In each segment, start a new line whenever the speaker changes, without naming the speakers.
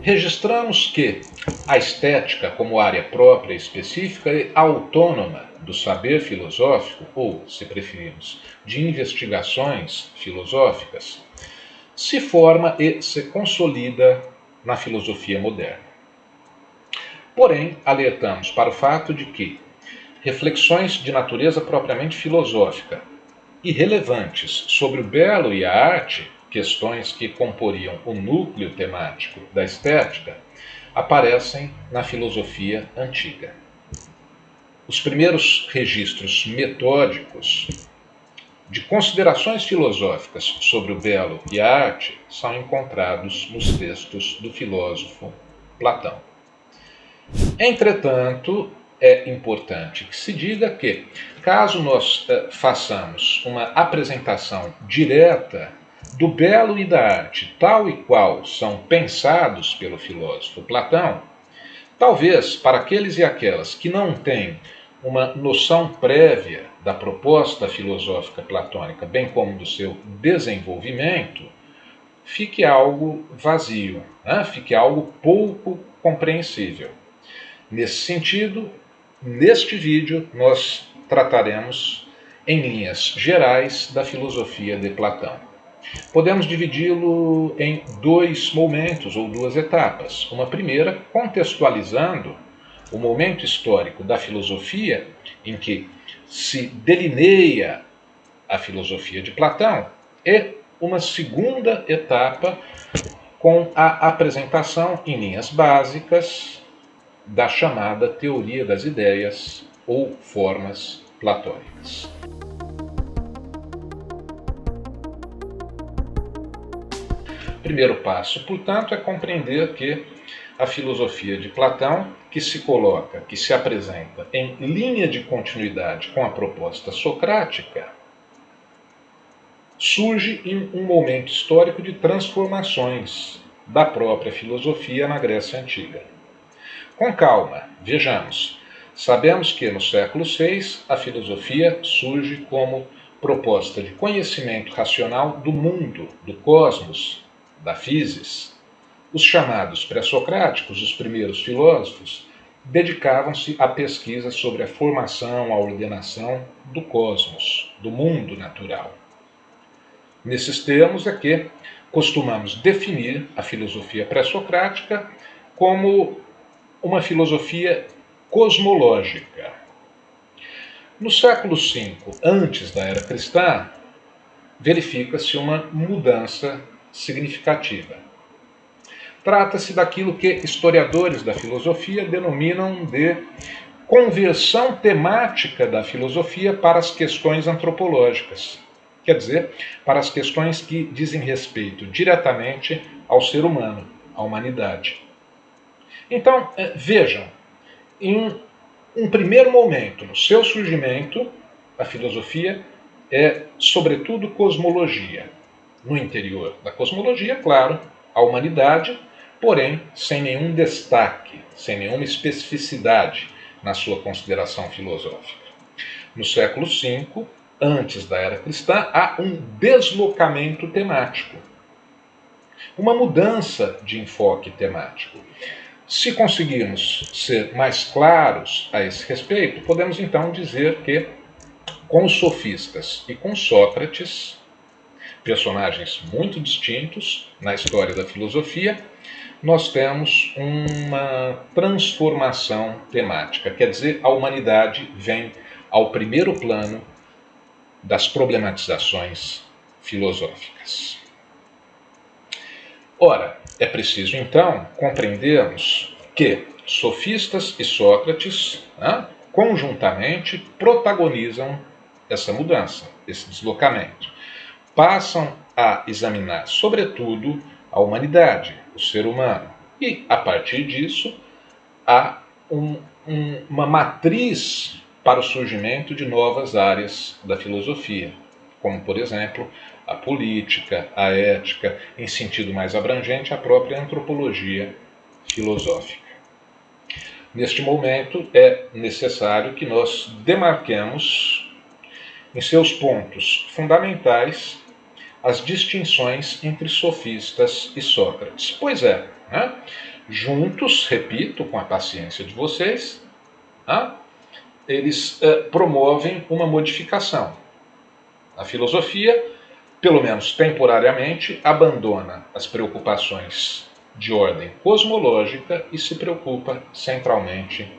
registramos que a estética, como área própria e específica e autônoma do saber filosófico, ou, se preferirmos, de investigações filosóficas, se forma e se consolida na filosofia moderna. Porém, alertamos para o fato de que reflexões de natureza propriamente filosófica e relevantes sobre o belo e a arte, questões que comporiam o núcleo temático da estética, aparecem na filosofia antiga. Os primeiros registros metódicos de considerações filosóficas sobre o belo e a arte são encontrados nos textos do filósofo Platão. Entretanto, é importante que se diga que, caso nós façamos uma apresentação direta do belo e da arte, tal e qual são pensados pelo filósofo Platão, talvez para aqueles e aquelas que não têm uma noção prévia da proposta filosófica platônica, bem como do seu desenvolvimento, fique algo vazio, fique algo pouco compreensível. Nesse sentido, neste vídeo, nós trataremos em linhas gerais da filosofia de Platão. Podemos dividi-lo em dois momentos ou duas etapas. Uma primeira, contextualizando o momento histórico da filosofia em que se delineia a filosofia de Platão, e uma segunda etapa com a apresentação em linhas básicas da chamada teoria das ideias ou formas platônicas. O primeiro passo, portanto, é compreender que a filosofia de Platão, que se coloca, que se apresenta em linha de continuidade com a proposta socrática, surge em um momento histórico de transformações da própria filosofia na Grécia Antiga. Com calma, vejamos. Sabemos que no século VI a filosofia surge como proposta de conhecimento racional do mundo, do cosmos, da physis. Os chamados pré-socráticos, os primeiros filósofos, dedicavam-se à pesquisa sobre a formação, a ordenação do cosmos, do mundo natural. Nesses termos é que costumamos definir a filosofia pré-socrática como uma filosofia cosmológica. No século V, antes da era cristã, verifica-se uma mudança significativa. Trata-se daquilo que historiadores da filosofia denominam de conversão temática da filosofia para as questões antropológicas. Quer dizer, para as questões que dizem respeito diretamente ao ser humano, à humanidade. Então, vejam, em um primeiro momento, no seu surgimento, a filosofia é, sobretudo, cosmologia. No interior da cosmologia, claro, a humanidade, porém, sem nenhum destaque, sem nenhuma especificidade na sua consideração filosófica. No século V, antes da era cristã, há um deslocamento temático, uma mudança de enfoque temático. Se conseguirmos ser mais claros a esse respeito, podemos então dizer que, com os sofistas e com Sócrates, personagens muito distintos na história da filosofia, nós temos uma transformação temática. Quer dizer, a humanidade vem ao primeiro plano das problematizações filosóficas. Ora, é preciso então compreendermos que sofistas e Sócrates, conjuntamente, protagonizam essa mudança, esse deslocamento. Passam a examinar, sobretudo, a humanidade, o ser humano. E, a partir disso, há uma matriz para o surgimento de novas áreas da filosofia, como, por exemplo, a política, a ética, em sentido mais abrangente, a própria antropologia filosófica. Neste momento, é necessário que nós demarquemos, em seus pontos fundamentais, as distinções entre sofistas e Sócrates. Pois é, juntos, repito, com a paciência de vocês, eles promovem uma modificação. A filosofia, pelo menos temporariamente, abandona as preocupações de ordem cosmológica e se preocupa centralmente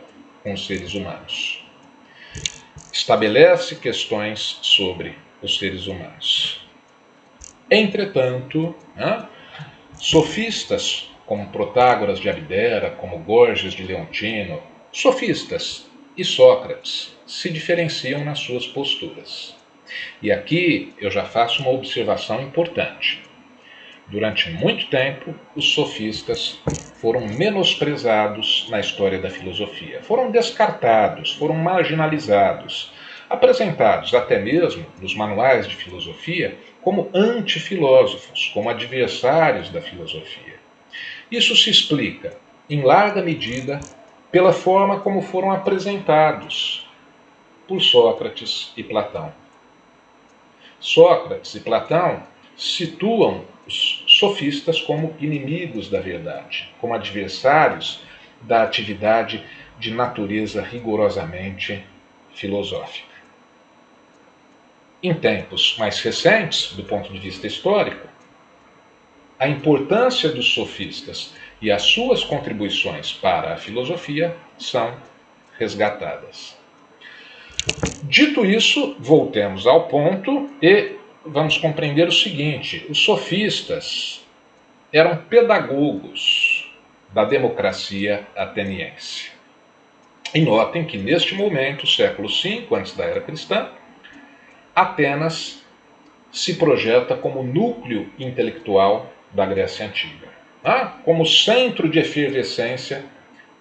com os seres humanos. Estabelece questões sobre os seres humanos. Entretanto, sofistas como Protágoras de Abdera, como Gorgias de Leontino, sofistas e Sócrates se diferenciam nas suas posturas. E aqui eu já faço uma observação importante. Durante muito tempo, os sofistas foram menosprezados na história da filosofia. Foram descartados, foram marginalizados, apresentados até mesmo nos manuais de filosofia como antifilósofos, como adversários da filosofia. Isso se explica, em larga medida, pela forma como foram apresentados por Sócrates e Platão. Sócrates e Platão situam os sofistas como inimigos da verdade, como adversários da atividade de natureza rigorosamente filosófica. Em tempos mais recentes, do ponto de vista histórico, a importância dos sofistas e as suas contribuições para a filosofia são resgatadas. Dito isso, voltemos ao ponto e vamos compreender o seguinte: os sofistas eram pedagogos da democracia ateniense. E notem que neste momento, século V, antes da era cristã, Atenas se projeta como núcleo intelectual da Grécia Antiga, como centro de efervescência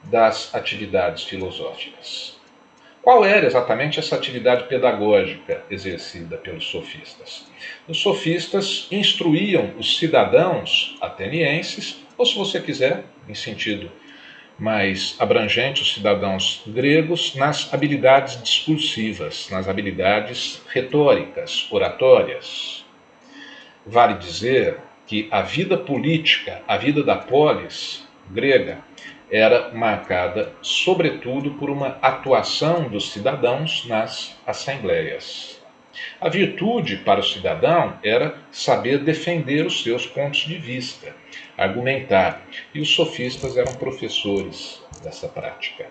das atividades filosóficas. Qual era exatamente essa atividade pedagógica exercida pelos sofistas? Os sofistas instruíam os cidadãos atenienses, ou se você quiser, em sentido mais abrangente, os cidadãos gregos, nas habilidades discursivas, nas habilidades retóricas, oratórias. Vale dizer que a vida política, a vida da polis grega, era marcada, sobretudo, por uma atuação dos cidadãos nas assembleias. A virtude para o cidadão era saber defender os seus pontos de vista, argumentar, e os sofistas eram professores dessa prática.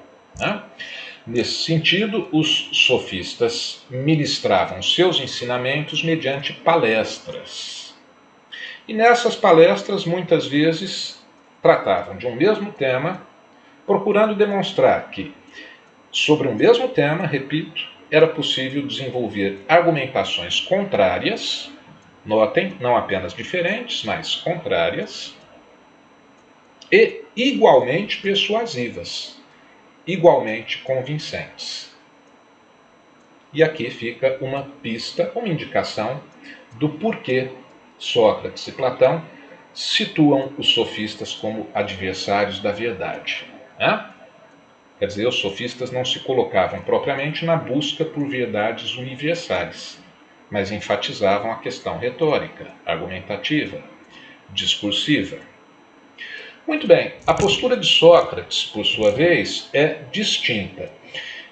Nesse sentido, os sofistas ministravam seus ensinamentos mediante palestras. E nessas palestras, muitas vezes, tratavam de um mesmo tema, procurando demonstrar que, sobre um mesmo tema, repito, era possível desenvolver argumentações contrárias, notem, não apenas diferentes, mas contrárias, e igualmente persuasivas, igualmente convincentes. E aqui fica uma pista, uma indicação do porquê Sócrates e Platão situam os sofistas como adversários da verdade. Quer dizer, os sofistas não se colocavam propriamente na busca por verdades universais, mas enfatizavam a questão retórica, argumentativa, discursiva. Muito bem, a postura de Sócrates, por sua vez, é distinta.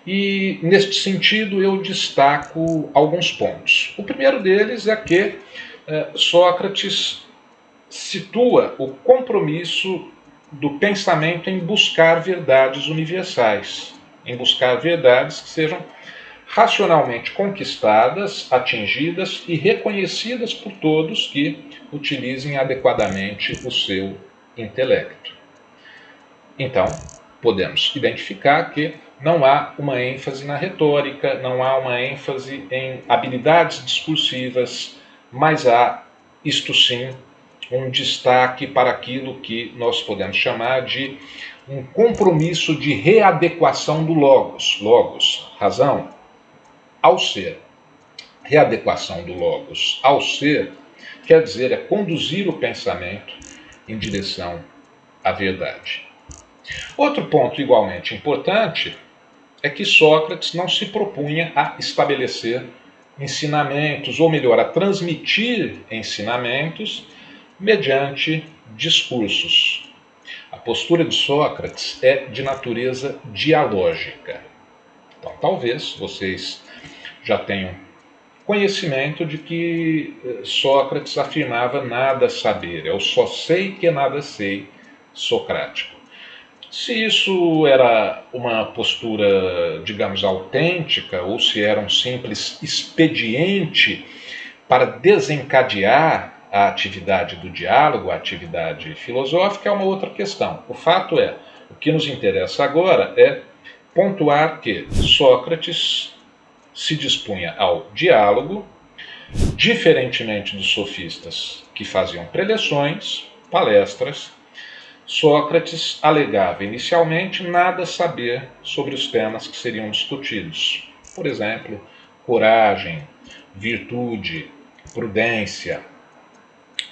E, neste sentido, eu destaco alguns pontos. O primeiro deles é que Sócrates situa o compromisso do pensamento em buscar verdades universais, em buscar verdades que sejam racionalmente conquistadas, atingidas e reconhecidas por todos que utilizem adequadamente o seu intelecto. Então, podemos identificar que não há uma ênfase na retórica, não há uma ênfase em habilidades discursivas, mas há, isto sim, um destaque para aquilo que nós podemos chamar de um compromisso de readequação do logos. Logos, razão, ao ser. Readequação do logos ao ser quer dizer é conduzir o pensamento em direção à verdade. Outro ponto igualmente importante é que Sócrates não se propunha a estabelecer ensinamentos, ou melhor, a transmitir ensinamentos mediante discursos. postura de Sócrates é de natureza dialógica. Então, talvez vocês já tenham conhecimento de que Sócrates afirmava nada saber, eu só sei que nada sei, socrático. Se isso era uma postura, digamos, autêntica, ou se era um simples expediente para desencadear a atividade do diálogo, a atividade filosófica, é uma outra questão. O fato é, o que nos interessa agora é pontuar que Sócrates se dispunha ao diálogo, diferentemente dos sofistas que faziam preleções, palestras. Sócrates alegava inicialmente nada saber sobre os temas que seriam discutidos. Por exemplo, coragem, virtude, prudência.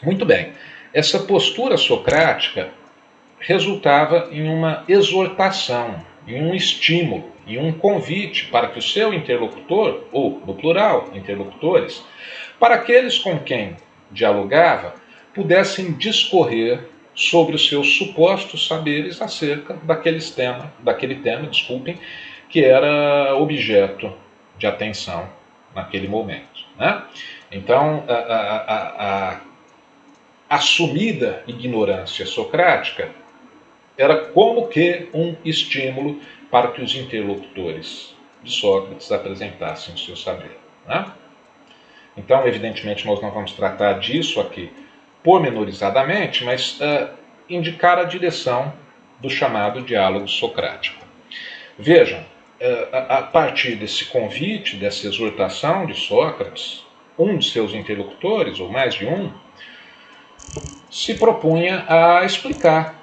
Muito bem, essa postura socrática resultava em uma exortação, em um estímulo, em um convite para que o seu interlocutor, ou no plural, interlocutores, para aqueles com quem dialogava, pudessem discorrer sobre os seus supostos saberes acerca daquele tema, que era objeto de atenção naquele momento. Né? Então, a assumida ignorância socrática era como que um estímulo para que os interlocutores de Sócrates apresentassem o seu saber. Né? Então, evidentemente, nós não vamos tratar disso aqui pormenorizadamente, mas indicar a direção do chamado diálogo socrático. Vejam, a partir desse convite, dessa exortação de Sócrates, um de seus interlocutores, ou mais de um, se propunha a explicar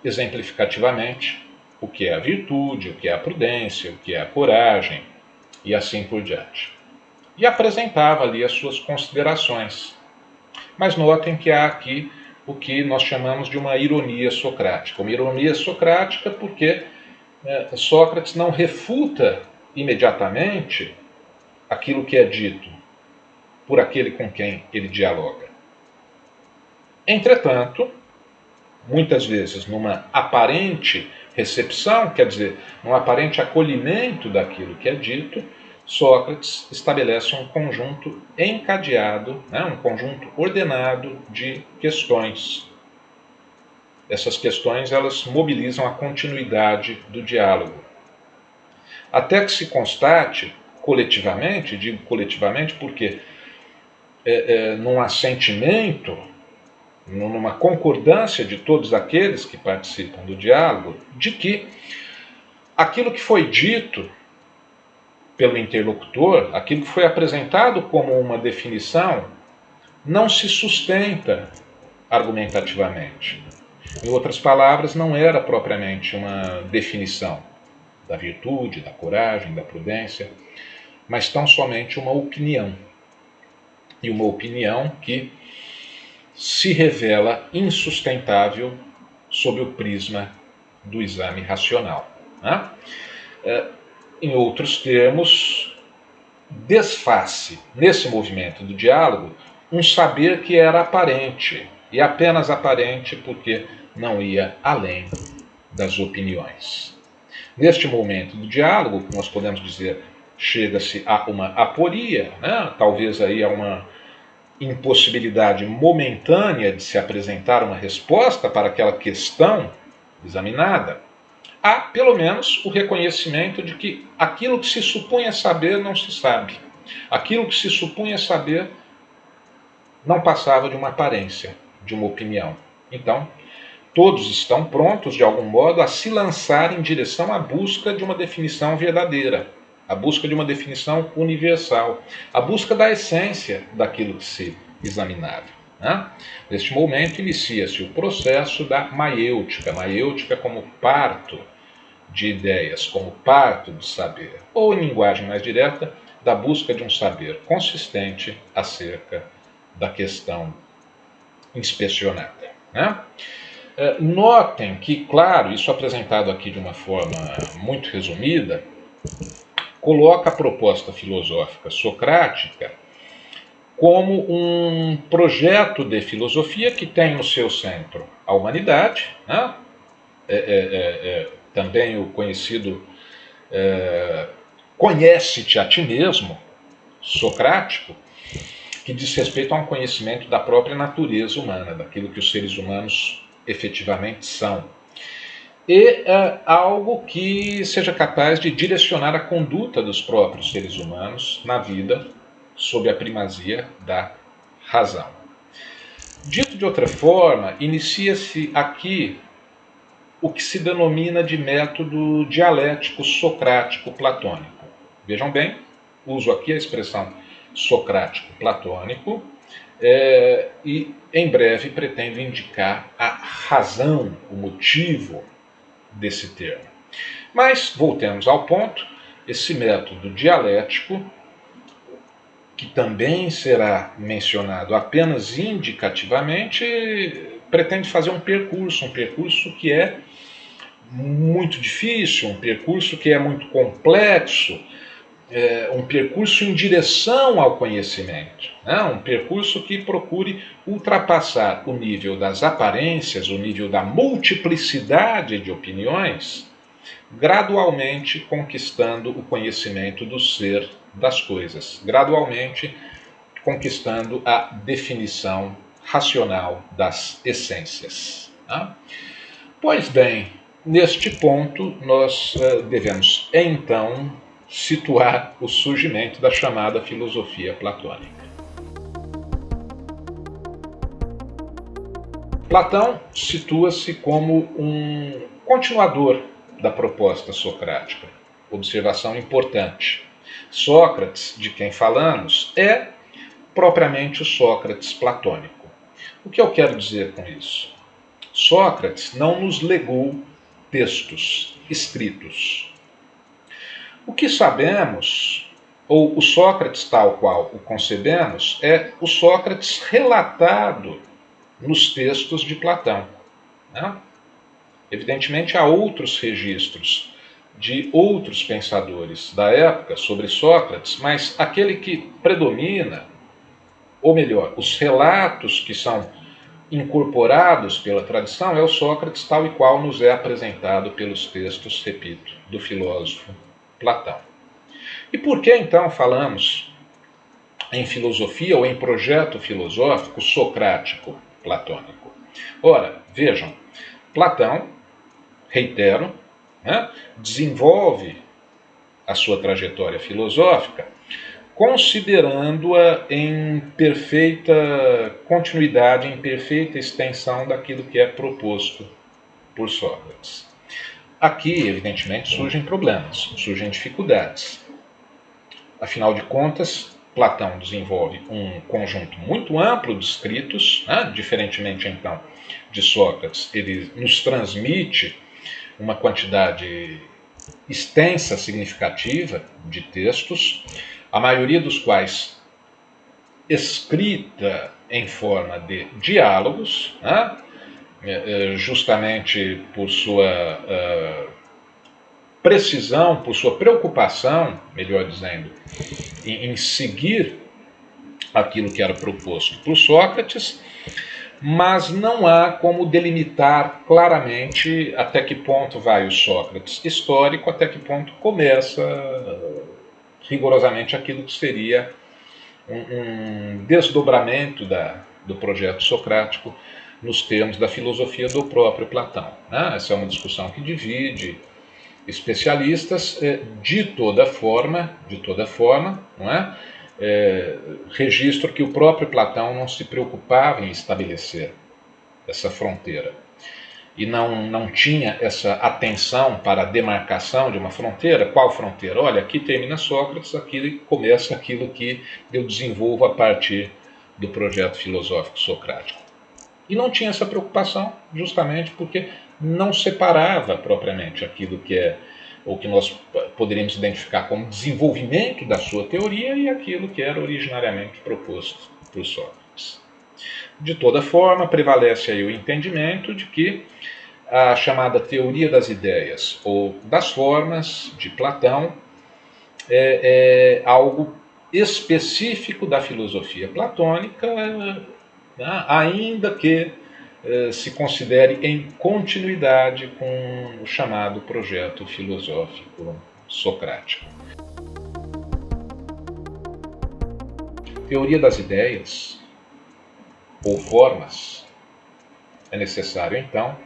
exemplificativamente o que é a virtude, o que é a prudência, o que é a coragem e assim por diante. E apresentava ali as suas considerações. Mas notem que há aqui o que nós chamamos de uma ironia socrática. Uma ironia socrática porque Sócrates não refuta imediatamente aquilo que é dito por aquele com quem ele dialoga. Entretanto, muitas vezes numa aparente recepção, quer dizer, num aparente acolhimento daquilo que é dito, Sócrates estabelece um conjunto encadeado, um conjunto ordenado de questões. Essas questões elas mobilizam a continuidade do diálogo. Até que se constate coletivamente, digo coletivamente porque num assentimento, numa concordância de todos aqueles que participam do diálogo, de que aquilo que foi dito pelo interlocutor, aquilo que foi apresentado como uma definição, não se sustenta argumentativamente. Em outras palavras, não era propriamente uma definição da virtude, da coragem, da prudência, mas tão somente uma opinião. E uma opinião que se revela insustentável sob o prisma do exame racional. Né? Em outros termos, desfaz-se nesse movimento do diálogo um saber que era aparente, e apenas aparente porque não ia além das opiniões. Neste momento do diálogo, nós podemos dizer, chega-se a uma aporia, talvez aí a uma impossibilidade momentânea de se apresentar uma resposta para aquela questão examinada. Há, pelo menos, o reconhecimento de que aquilo que se supunha saber não se sabe. Aquilo que se supunha saber não passava de uma aparência, de uma opinião. Então, todos estão prontos, de algum modo, a se lançar em direção à busca de uma definição verdadeira, a busca de uma definição universal, a busca da essência daquilo que se examinava. Neste momento, inicia-se o processo da maiêutica, maiêutica como parto de ideias, como parto do saber, ou, em linguagem mais direta, da busca de um saber consistente acerca da questão inspecionada. Notem que, claro, isso apresentado aqui de uma forma muito resumida, coloca a proposta filosófica socrática como um projeto de filosofia que tem no seu centro a humanidade, né? Também o conhecido conhece-te a ti mesmo, socrático, que diz respeito a um conhecimento da própria natureza humana, daquilo que os seres humanos efetivamente são. E algo que seja capaz de direcionar a conduta dos próprios seres humanos na vida sob a primazia da razão. Dito de outra forma, inicia-se aqui o que se denomina de método dialético socrático platônico. Vejam bem, uso aqui a expressão socrático platônico e em breve pretendo indicar a razão, o motivo desse termo. Mas voltemos ao ponto, esse método dialético, que também será mencionado apenas indicativamente, pretende fazer um percurso que é muito difícil, um percurso que é muito complexo, um percurso em direção ao conhecimento, né? Um percurso que procure ultrapassar o nível das aparências, o nível da multiplicidade de opiniões, gradualmente conquistando o conhecimento do ser das coisas, gradualmente conquistando a definição racional das essências. Tá? Pois bem, neste ponto nós devemos então situar o surgimento da chamada filosofia platônica. Platão situa-se como um continuador da proposta socrática. Observação importante. Sócrates, de quem falamos, é propriamente o Sócrates platônico. O que eu quero dizer com isso? Sócrates não nos legou textos escritos. O que sabemos, ou o Sócrates tal qual o concebemos, é o Sócrates relatado nos textos de Platão. Né? Evidentemente, há outros registros de outros pensadores da época sobre Sócrates, mas aquele que predomina, ou melhor, os relatos que são incorporados pela tradição é o Sócrates tal e qual nos é apresentado pelos textos, repito, do filósofo Platão. E por que então falamos em filosofia ou em projeto filosófico socrático platônico? Ora, vejam, Platão, reitero, né, desenvolve a sua trajetória filosófica considerando-a em perfeita continuidade, em perfeita extensão daquilo que é proposto por Sócrates. Aqui, evidentemente, surgem problemas, surgem dificuldades. Afinal de contas, Platão desenvolve um conjunto muito amplo de escritos, né? Diferentemente, então, de Sócrates, ele nos transmite uma quantidade extensa, significativa de textos, a maioria dos quais escrita em forma de diálogos, né? Justamente por sua precisão, por sua preocupação, melhor dizendo, em seguir aquilo que era proposto por Sócrates, mas não há como delimitar claramente até que ponto vai o Sócrates histórico, até que ponto começa rigorosamente aquilo que seria um desdobramento do projeto socrático nos termos da filosofia do próprio Platão. Né? Essa é uma discussão que divide especialistas. De toda forma, não é? Registro que o próprio Platão não se preocupava em estabelecer essa fronteira e não tinha essa atenção para a demarcação de uma fronteira. Qual fronteira? Olha, aqui termina Sócrates, aqui começa aquilo que eu desenvolvo a partir do projeto filosófico socrático. E não tinha essa preocupação justamente porque não separava propriamente aquilo que é ou que nós poderíamos identificar como desenvolvimento da sua teoria e aquilo que era originariamente proposto por Sócrates. De toda forma, prevalece aí o entendimento de que a chamada teoria das ideias ou das formas de Platão é algo específico da filosofia platônica, né, ainda que se considere em continuidade com o chamado projeto filosófico socrático. Teoria das ideias ou formas. É necessário, então,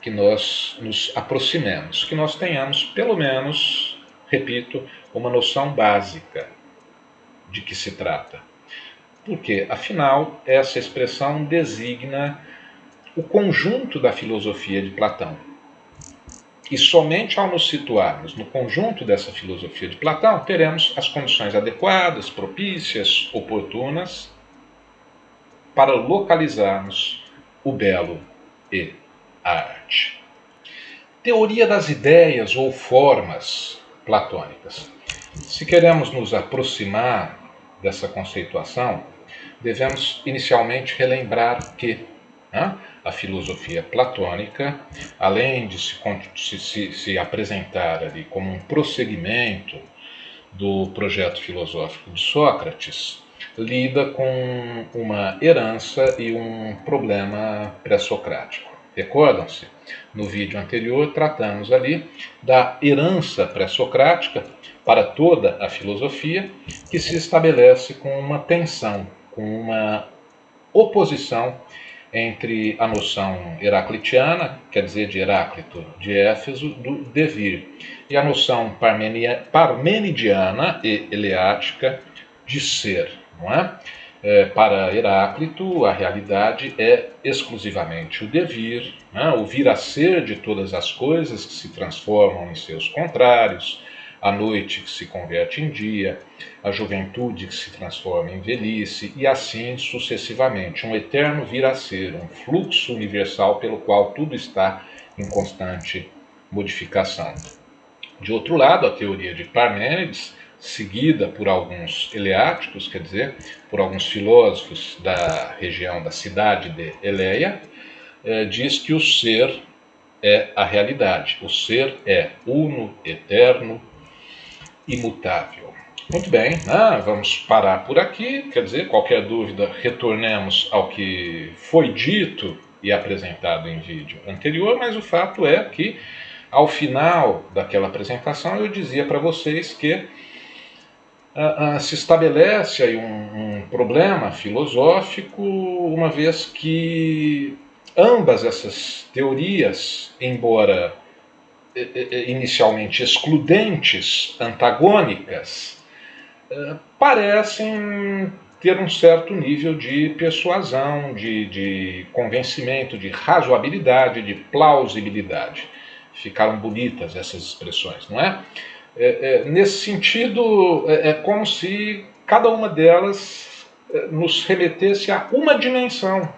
que nós nos aproximemos, que nós tenhamos, pelo menos, repito, uma noção básica de que se trata. Porque, afinal, essa expressão designa o conjunto da filosofia de Platão. E somente ao nos situarmos no conjunto dessa filosofia de Platão, teremos as condições adequadas, propícias, oportunas, para localizarmos o belo e a arte. Teoria das ideias ou formas platônicas. Se queremos nos aproximar dessa conceituação, devemos inicialmente relembrar que a filosofia platônica, além de se apresentar ali como um prosseguimento do projeto filosófico de Sócrates, lida com uma herança e um problema pré-socrático. Recordam-se? No vídeo anterior tratamos ali da herança pré-socrática para toda a filosofia, que se estabelece com uma tensão, com uma oposição entre a noção heraclitiana, quer dizer, de Heráclito de Éfeso, do devir, e a noção parmenidiana e eleática de ser. Não é? Para Heráclito, a realidade é exclusivamente o devir, o vir a ser de todas as coisas que se transformam em seus contrários, a noite que se converte em dia, a juventude que se transforma em velhice, e assim sucessivamente, um eterno vir a ser, um fluxo universal pelo qual tudo está em constante modificação. De outro lado, a teoria de Parmênides, seguida por alguns eleáticos, quer dizer, por alguns filósofos da região da cidade de Eleia, diz que o ser é a realidade, o ser é uno, eterno, imutável. Muito bem, vamos parar por aqui, quer dizer, qualquer dúvida, retornemos ao que foi dito e apresentado em vídeo anterior, mas o fato é que, ao final daquela apresentação, eu dizia para vocês que se estabelece aí um problema filosófico, uma vez que ambas essas teorias, embora inicialmente excludentes, antagônicas, parecem ter um certo nível de persuasão, de convencimento, de razoabilidade, de plausibilidade. Ficaram bonitas essas expressões, não é? Nesse sentido, é como se cada uma delas nos remetesse a uma dimensão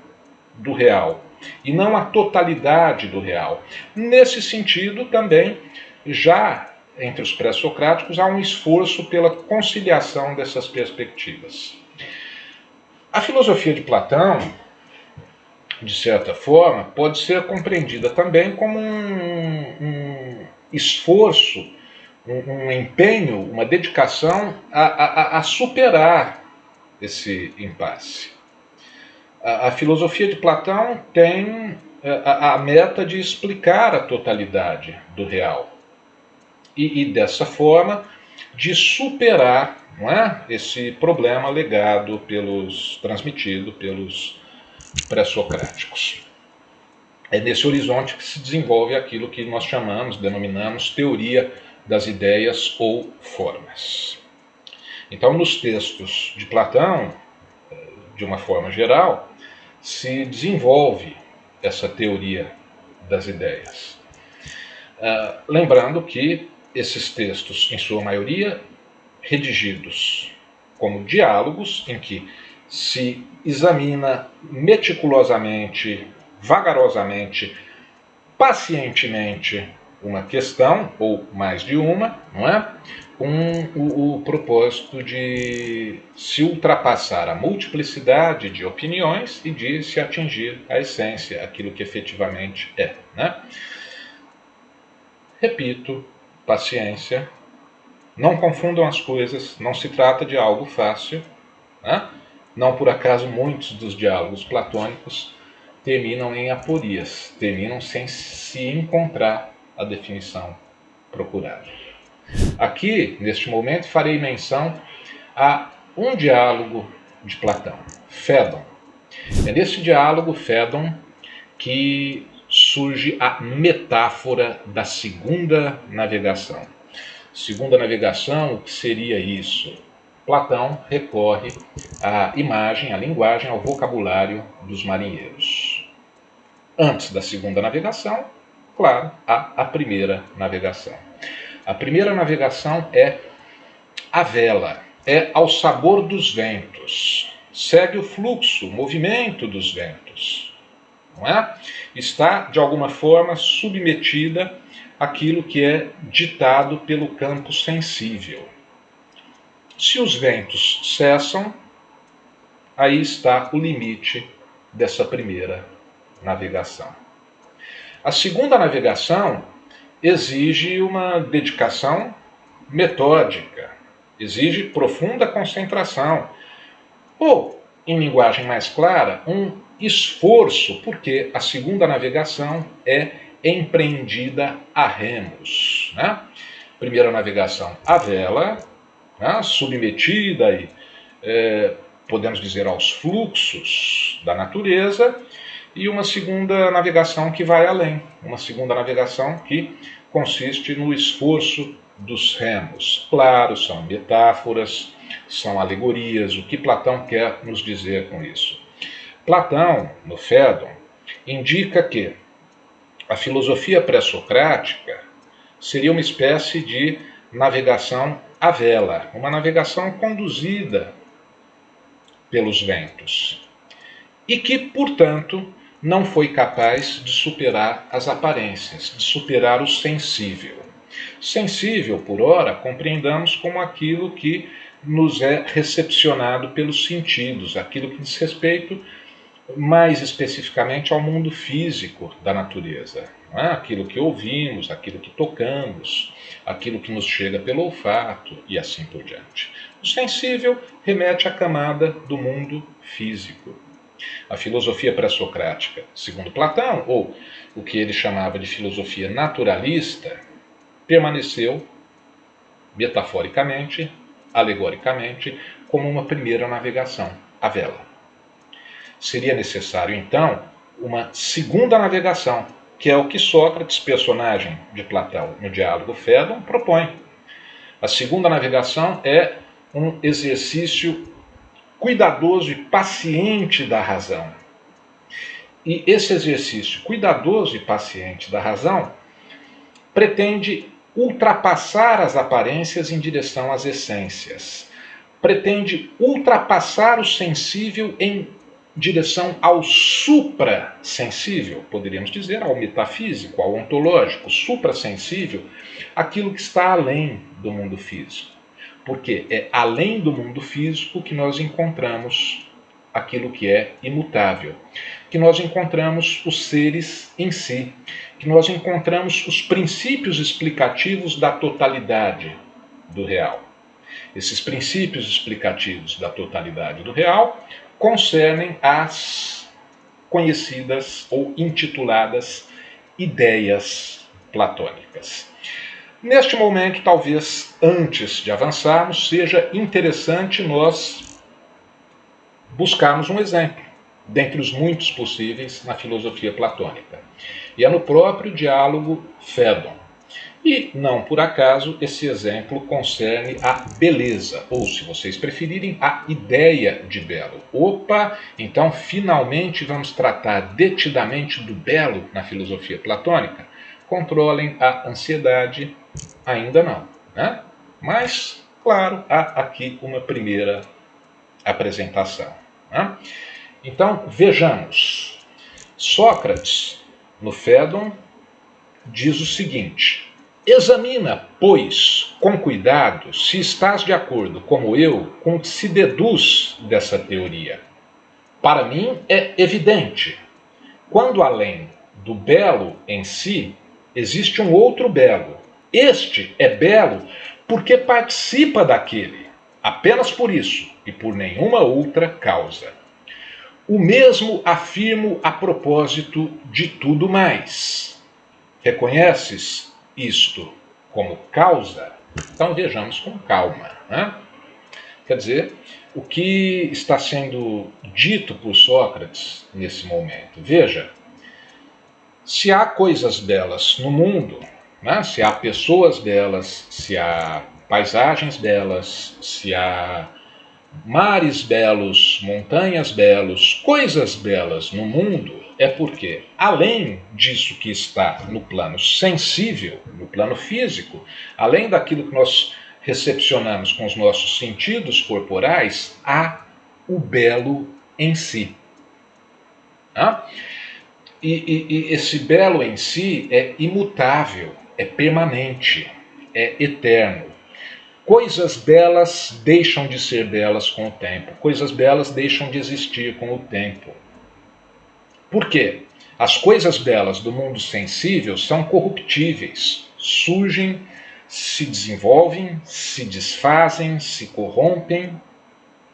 do real, e não a totalidade do real. Nesse sentido, também, já entre os pré-socráticos, há um esforço pela conciliação dessas perspectivas. A filosofia de Platão, de certa forma, pode ser compreendida também como um esforço, um empenho, uma dedicação a superar esse impasse. A filosofia de Platão tem a meta de explicar a totalidade do real e dessa forma, de superar, não é, esse problema legado transmitido pelos pré-socráticos. É nesse horizonte que se desenvolve aquilo que nós denominamos teoria das ideias ou formas. Então, nos textos de Platão, de uma forma geral, se desenvolve essa teoria das ideias. Lembrando que esses textos, em sua maioria, redigidos como diálogos, em que se examina meticulosamente, vagarosamente, pacientemente uma questão, ou mais de uma, não é? Com o propósito de se ultrapassar a multiplicidade de opiniões e de se atingir a essência, aquilo que efetivamente é, né? Repito, paciência, Não confundam as coisas, não se trata de algo fácil, né? Não por acaso muitos dos diálogos platônicos terminam em aporias, terminam sem se encontrar a definição procurada. Aqui, neste momento, farei menção a um diálogo de Platão, Fédon. É nesse diálogo, Fédon, que surge a metáfora da segunda navegação. Segunda navegação, o que seria isso? Platão recorre à imagem, à linguagem, ao vocabulário dos marinheiros. Antes da segunda navegação, claro, há a primeira navegação. A primeira navegação é a vela, é ao sabor dos ventos, segue o fluxo, o movimento dos ventos, não é? Está, de alguma forma, submetida àquilo que é ditado pelo campo sensível. Se os ventos cessam, aí está o limite dessa primeira navegação. A segunda navegação exige uma dedicação metódica, exige profunda concentração, ou, em linguagem mais clara, um esforço, porque a segunda navegação é empreendida a remos, né? Primeira navegação à vela, né? Submetida e, podemos dizer, aos fluxos da natureza, e uma segunda navegação que vai além, uma segunda navegação que consiste no esforço dos remos. Claro, são metáforas, são alegorias, o que Platão quer nos dizer com isso? Platão, no Fédon, indica que a filosofia pré-socrática seria uma espécie de navegação à vela, uma navegação conduzida pelos ventos, e que, portanto, não foi capaz de superar as aparências, de superar o sensível. Sensível, por ora, compreendamos como aquilo que nos é recepcionado pelos sentidos, aquilo que diz respeito mais especificamente ao mundo físico da natureza, não é? Aquilo que ouvimos, aquilo que tocamos, aquilo que nos chega pelo olfato e assim por diante. O sensível remete à camada do mundo físico. A filosofia pré-socrática, segundo Platão, ou o que ele chamava de filosofia naturalista, permaneceu, metaforicamente, alegoricamente, como uma primeira navegação, a vela. Seria necessário, então, uma segunda navegação, que é o que Sócrates, personagem de Platão no diálogo Fédon, propõe. A segunda navegação é um exercício cuidadoso e paciente da razão. E esse exercício cuidadoso e paciente da razão pretende ultrapassar as aparências em direção às essências. Pretende ultrapassar o sensível em direção ao suprassensível, poderíamos dizer, ao metafísico, ao ontológico, suprassensível, aquilo que está além do mundo físico. Porque é além do mundo físico que nós encontramos aquilo que é imutável, que nós encontramos os seres em si, que nós encontramos os princípios explicativos da totalidade do real. Esses princípios explicativos da totalidade do real concernem as conhecidas ou intituladas ideias platônicas. Neste momento, talvez antes de avançarmos, seja interessante nós buscarmos um exemplo, dentre os muitos possíveis na filosofia platônica. E é no próprio diálogo Fédon. E, não por acaso, esse exemplo concerne a beleza, ou, se vocês preferirem, a ideia de belo. Opa, então finalmente vamos tratar detidamente do belo na filosofia platônica? Controlem a ansiedade, ainda não, né? Mas, claro, há aqui uma primeira apresentação, né? Então, vejamos. Sócrates, no Fédon, diz o seguinte: examina, pois, com cuidado, se estás de acordo, como eu, com o que se deduz dessa teoria. Para mim é evidente. Quando além do belo em si, existe um outro belo. Este é belo porque participa daquele, apenas por isso e por nenhuma outra causa. O mesmo afirmo a propósito de tudo mais. Reconheces isto como causa? Então vejamos com calma, né? Quer dizer, o que está sendo dito por Sócrates nesse momento? Veja, se há coisas belas no mundo, né? Se há pessoas belas, se há paisagens belas, se há mares belos, montanhas belos, coisas belas no mundo, é porque, além disso que está no plano sensível, no plano físico, além daquilo que nós recepcionamos com os nossos sentidos corporais, há o belo em si. E esse belo em si é imutável, é permanente, é eterno. Coisas belas deixam de ser belas com o tempo. Coisas belas deixam de existir com o tempo. Por quê? As coisas belas do mundo sensível são corruptíveis, surgem, se desenvolvem, se desfazem, se corrompem,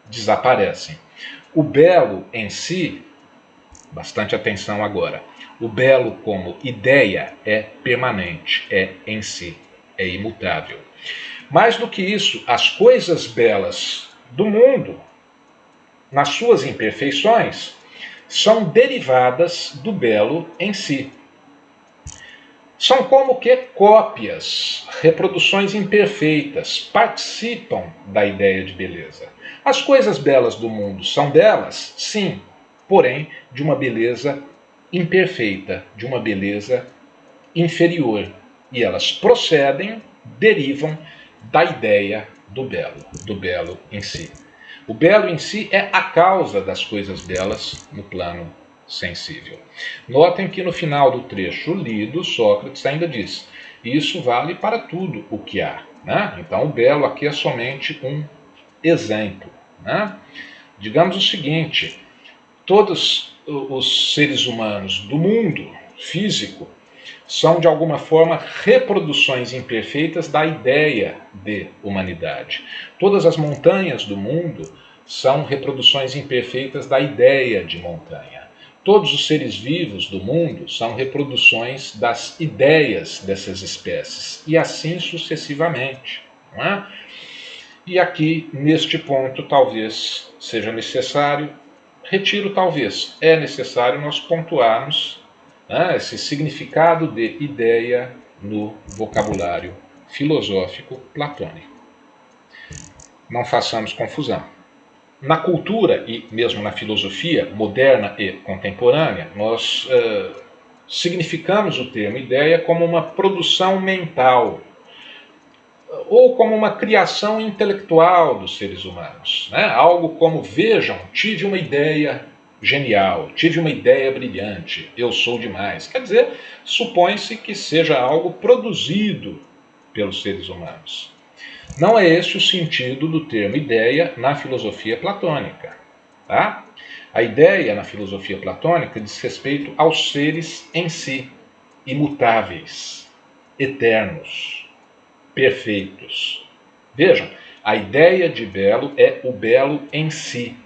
desaparecem. O belo em si, bastante atenção agora, o belo como ideia é permanente, é em si, é imutável. Mais do que isso, as coisas belas do mundo, nas suas imperfeições, são derivadas do belo em si. São como que cópias, reproduções imperfeitas, participam da ideia de beleza. As coisas belas do mundo são belas? Sim, porém de uma beleza imperfeita, de uma beleza inferior. E elas procedem, derivam da ideia do belo em si. O belo em si é a causa das coisas belas no plano sensível. Notem que no final do trecho lido, Sócrates ainda diz: isso vale para tudo o que há. Né? Então o belo aqui é somente um exemplo. Né? Digamos o seguinte: todos os seres humanos do mundo físico são, de alguma forma, reproduções imperfeitas da ideia de humanidade. Todas as montanhas do mundo são reproduções imperfeitas da ideia de montanha. Todos os seres vivos do mundo são reproduções das ideias dessas espécies, e assim sucessivamente. Não é? E aqui, neste ponto, talvez seja necessário, talvez, é necessário nós pontuarmos esse significado de ideia no vocabulário filosófico platônico. Não façamos confusão. Na cultura e mesmo na filosofia moderna e contemporânea, nós significamos o termo ideia como uma produção mental ou como uma criação intelectual dos seres humanos. Né? Algo como, vejam, tive uma ideia genial, tive uma ideia brilhante, eu sou demais. Quer dizer, supõe-se que seja algo produzido pelos seres humanos. Não é este o sentido do termo ideia na filosofia platônica. Tá? A ideia na filosofia platônica diz respeito aos seres em si, imutáveis, eternos, perfeitos. Vejam, a ideia de belo é o belo em si.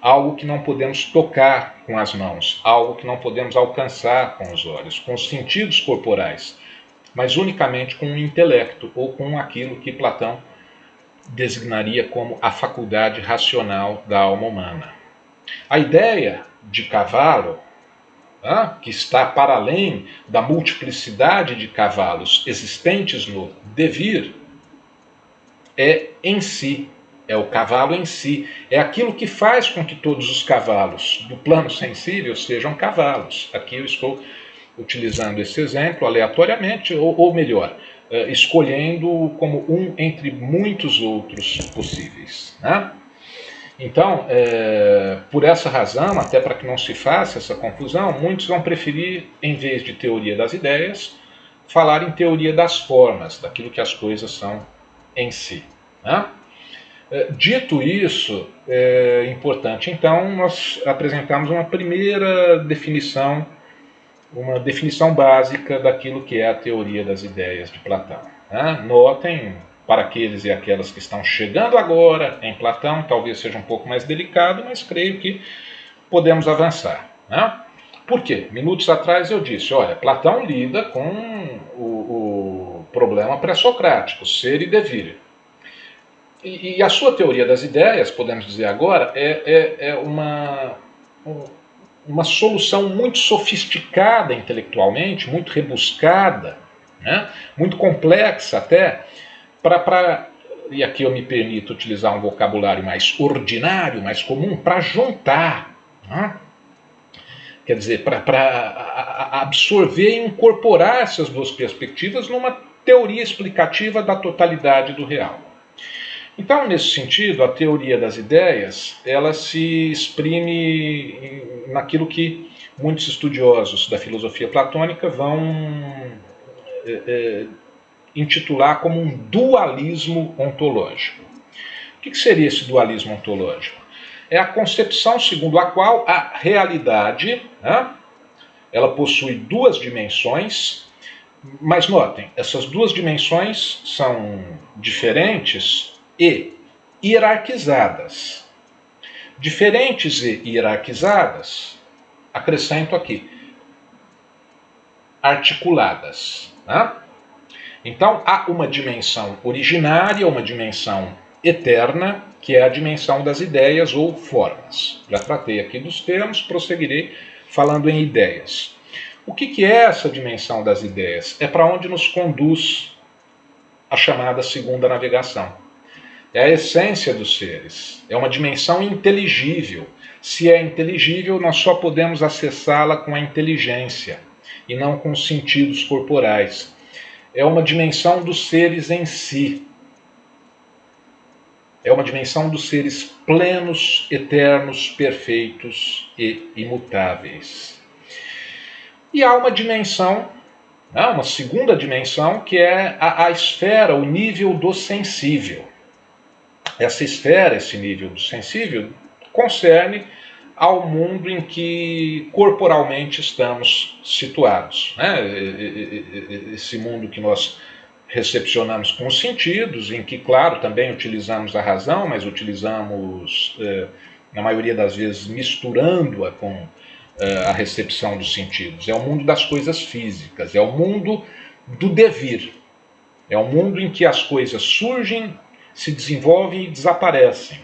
Algo que não podemos tocar com as mãos, algo que não podemos alcançar com os olhos, com os sentidos corporais, mas unicamente com o intelecto ou com aquilo que Platão designaria como a faculdade racional da alma humana. A ideia de cavalo, que está para além da multiplicidade de cavalos existentes no devir, é em si. É o cavalo em si, é aquilo que faz com que todos os cavalos do plano sensível sejam cavalos. Aqui eu estou utilizando esse exemplo aleatoriamente, ou melhor, escolhendo como um entre muitos outros possíveis. Né? Então, por essa razão, até para que não se faça essa confusão, muitos vão preferir, em vez de teoria das ideias, falar em teoria das formas, daquilo que as coisas são em si. Né? Dito isso, é importante, então, nós apresentamos uma primeira definição, uma definição básica daquilo que é a teoria das ideias de Platão. Notem, para aqueles e aquelas que estão chegando agora em Platão, talvez seja um pouco mais delicado, mas creio que podemos avançar, né? Por quê? Minutos atrás eu disse, olha, Platão lida com o problema pré-socrático, ser e devir. E a sua teoria das ideias, podemos dizer agora, é uma solução muito sofisticada intelectualmente, muito rebuscada, né? Muito complexa até, e aqui eu me permito utilizar um vocabulário mais ordinário, mais comum, para juntar, né? Quer dizer, para absorver e incorporar essas duas perspectivas numa teoria explicativa da totalidade do real. Então, nesse sentido, a teoria das ideias, ela se exprime naquilo que muitos estudiosos da filosofia platônica vão intitular como um dualismo ontológico. O que seria esse dualismo ontológico? É a concepção segundo a qual a realidade, né, ela possui duas dimensões, mas notem, essas duas dimensões são diferentes e hierarquizadas. Diferentes e hierarquizadas, acrescento aqui, articuladas, né? Então há uma dimensão originária, uma dimensão eterna, que é a dimensão das ideias ou formas. Já tratei aqui dos termos, prosseguirei falando em ideias. O que é essa dimensão das ideias? É para onde nos conduz a chamada segunda navegação. É a essência dos seres. É uma dimensão inteligível. Se é inteligível, nós só podemos acessá-la com a inteligência e não com os sentidos corporais. É uma dimensão dos seres em si. É uma dimensão dos seres plenos, eternos, perfeitos e imutáveis. E há uma dimensão, uma segunda dimensão, que é a esfera, o nível do sensível. Essa esfera, esse nível do sensível, concerne ao mundo em que corporalmente estamos situados, né? Esse mundo que nós recepcionamos com os sentidos, em que, claro, também utilizamos a razão, mas utilizamos, na maioria das vezes, misturando-a com a recepção dos sentidos. É o mundo das coisas físicas, é o mundo do devir. É o mundo em que as coisas surgem, se desenvolvem e desaparecem.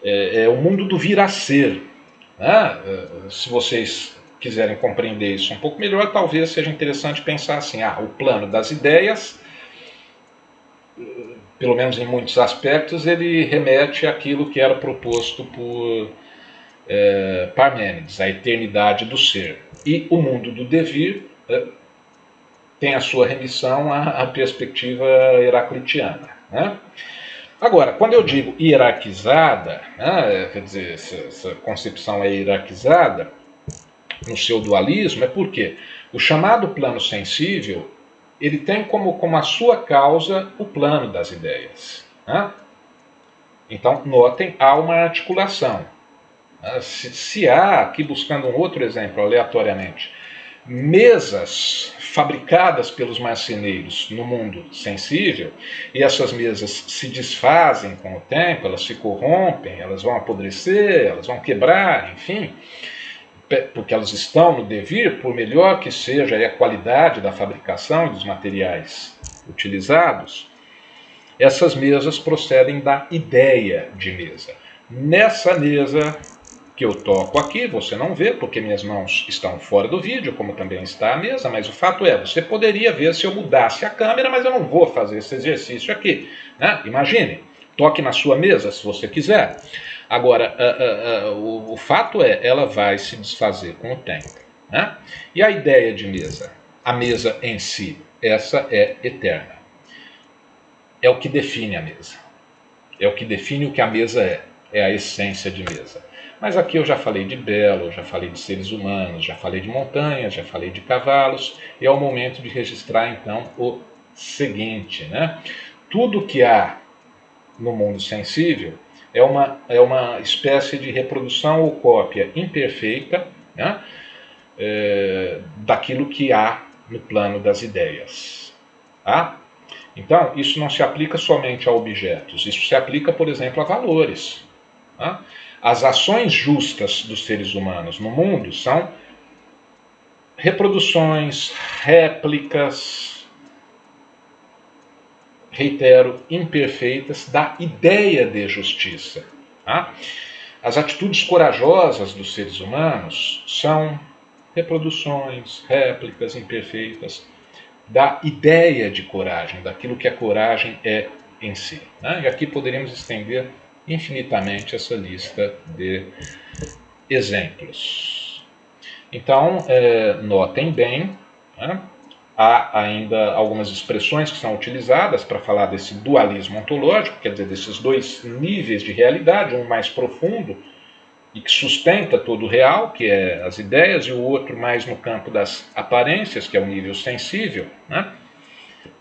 É o mundo do vir a ser. Né? Se vocês quiserem compreender isso um pouco melhor, talvez seja interessante pensar assim, o plano das ideias, pelo menos em muitos aspectos, ele remete àquilo que era proposto por Parmênides, a eternidade do ser. E o mundo do devir tem a sua remissão à perspectiva heraclitiana. Né? Agora, quando eu digo hierarquizada, né, quer dizer, essa concepção é hierarquizada no seu dualismo, é porque o chamado plano sensível, ele tem como a sua causa o plano das ideias. Né? Então, notem, há uma articulação. Se há, aqui buscando um outro exemplo aleatoriamente, mesas fabricadas pelos marceneiros no mundo sensível, e essas mesas se desfazem com o tempo, elas se corrompem, elas vão apodrecer, elas vão quebrar, enfim, porque elas estão no devir, por melhor que seja a qualidade da fabricação e dos materiais utilizados, essas mesas procedem da ideia de mesa. Nessa mesa que eu toco aqui, você não vê, porque minhas mãos estão fora do vídeo, como também está a mesa, mas o fato é, você poderia ver se eu mudasse a câmera, mas eu não vou fazer esse exercício aqui. Né? Imagine, toque na sua mesa, se você quiser. Agora, o fato é, ela vai se desfazer com o tempo. Né? E a ideia de mesa? A mesa em si, essa é eterna. É o que define a mesa. É o que define o que a mesa é. É a essência de mesa. Mas aqui eu já falei de belo, já falei de seres humanos, já falei de montanhas, já falei de cavalos, e é o momento de registrar então o seguinte, né? Tudo que há no mundo sensível é uma espécie de reprodução ou cópia imperfeita, né? Daquilo que há no plano das ideias. Tá? Então, isso não se aplica somente a objetos, isso se aplica, por exemplo, a valores. Tá? As ações justas dos seres humanos no mundo são reproduções, réplicas, reitero, imperfeitas da ideia de justiça. Tá? As atitudes corajosas dos seres humanos são reproduções, réplicas imperfeitas da ideia de coragem, daquilo que a coragem é em si. Né? E aqui poderíamos estender infinitamente essa lista de exemplos. Então, notem bem, né? Há ainda algumas expressões que são utilizadas para falar desse dualismo ontológico, quer dizer, desses dois níveis de realidade, um mais profundo e que sustenta todo o real, que é as ideias, e o outro mais no campo das aparências, que é o nível sensível. Né?